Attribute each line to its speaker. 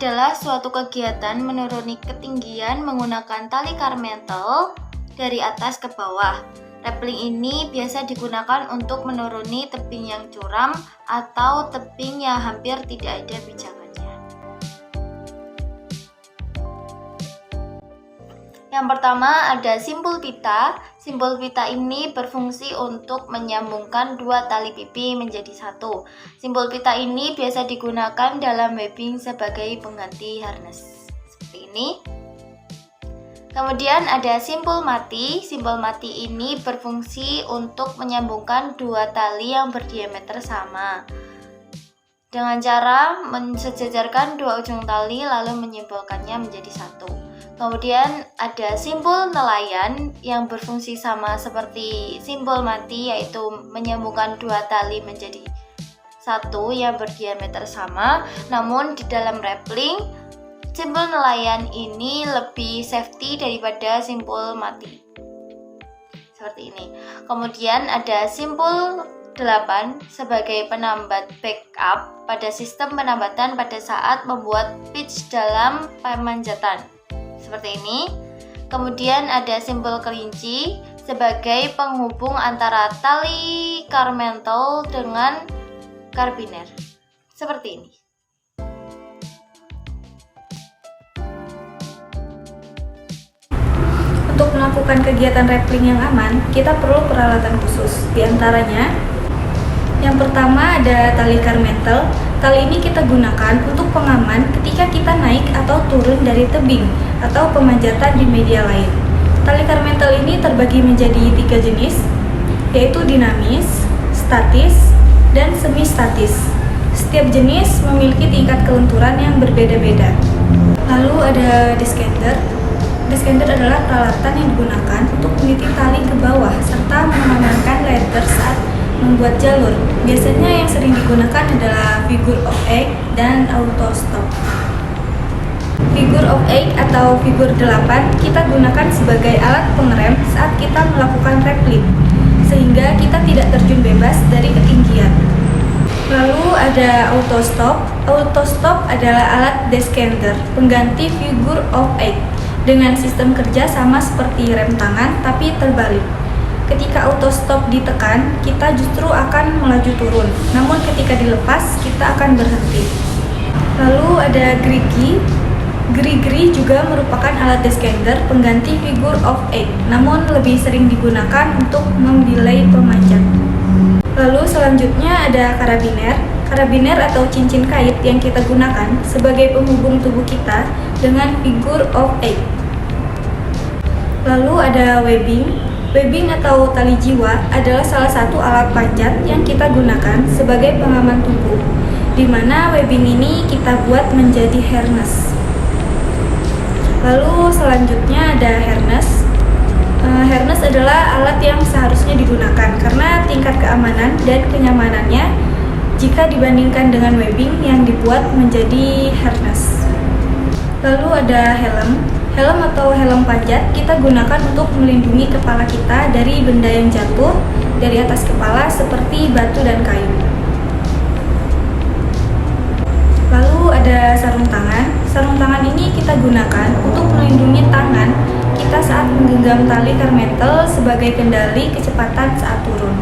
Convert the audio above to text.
Speaker 1: adalah suatu kegiatan menuruni ketinggian menggunakan tali karmentel dari atas ke bawah. Rappelling ini biasa digunakan untuk menuruni tebing yang curam atau tebing yang hampir tidak ada pijakannya. Yang pertama ada simpul pita. Simpul pita ini berfungsi untuk menyambungkan dua tali pipi menjadi satu. Simpul pita ini biasa digunakan dalam webbing sebagai pengganti harness. Seperti ini. Kemudian ada simpul mati. Simpul mati ini berfungsi untuk menyambungkan dua tali yang berdiameter sama dengan cara mensejajarkan dua ujung tali lalu menyimpulkannya menjadi satu. Kemudian ada simpul nelayan yang berfungsi sama seperti simpul mati, yaitu menyambungkan dua tali menjadi satu yang berdiameter sama. Namun di dalam rappelling, simpul nelayan ini lebih safety daripada simpul mati. Seperti ini. Kemudian ada simpul 8 sebagai penambat backup pada sistem penambatan pada saat membuat pitch dalam pemanjatan. Seperti ini. Kemudian ada simpul kelinci sebagai penghubung antara tali karmentel dengan karabiner. Seperti ini.
Speaker 2: Untuk melakukan kegiatan rappelling yang aman, kita perlu peralatan khusus. Di antaranya, yang pertama ada tali karmentel. Tali ini kita gunakan untuk pengaman ketika kita naik atau turun dari tebing atau pemanjatan di media lain. Tali karmentel ini terbagi menjadi 3 jenis, yaitu dinamis, statis, dan semi statis. Setiap jenis memiliki tingkat kelenturan yang berbeda-beda. Lalu ada descender. Descender adalah peralatan yang digunakan untuk meniti tali ke bawah serta mengamankan ladder saat membuat jalur. Biasanya yang sering digunakan adalah figure of 8 dan auto stop. Figure of 8 atau figure 8 kita gunakan sebagai alat pengerem saat kita melakukan rappelling, sehingga kita tidak terjun bebas dari ketinggian. Lalu ada auto stop. Auto stop adalah alat descender, pengganti figure of 8, dengan sistem kerja sama seperti rem tangan tapi terbalik. Ketika auto stop ditekan, kita justru akan melaju turun. Namun ketika dilepas, kita akan berhenti. Lalu ada grigi. Grigi juga merupakan alat descender pengganti figure of 8, namun lebih sering digunakan untuk membilai pemanjat. Lalu selanjutnya ada karabiner. Karabiner atau cincin kait yang kita gunakan sebagai penghubung tubuh kita dengan figure of 8. Lalu ada webbing. Webbing atau tali jiwa adalah salah satu alat panjat yang kita gunakan sebagai pengaman tubuh, di mana webbing ini kita buat menjadi harness. Lalu selanjutnya ada harness. Harness adalah alat yang seharusnya digunakan karena tingkat keamanan dan kenyamanannya jika dibandingkan dengan webbing yang dibuat menjadi harness. Lalu ada helm. Helm atau helm panjat kita gunakan untuk melindungi kepala kita dari benda yang jatuh dari atas kepala seperti batu dan kayu. Lalu ada sarung tangan. Sarung tangan ini kita gunakan untuk melindungi tangan kita saat menggenggam tali karmentel sebagai kendali kecepatan saat turun.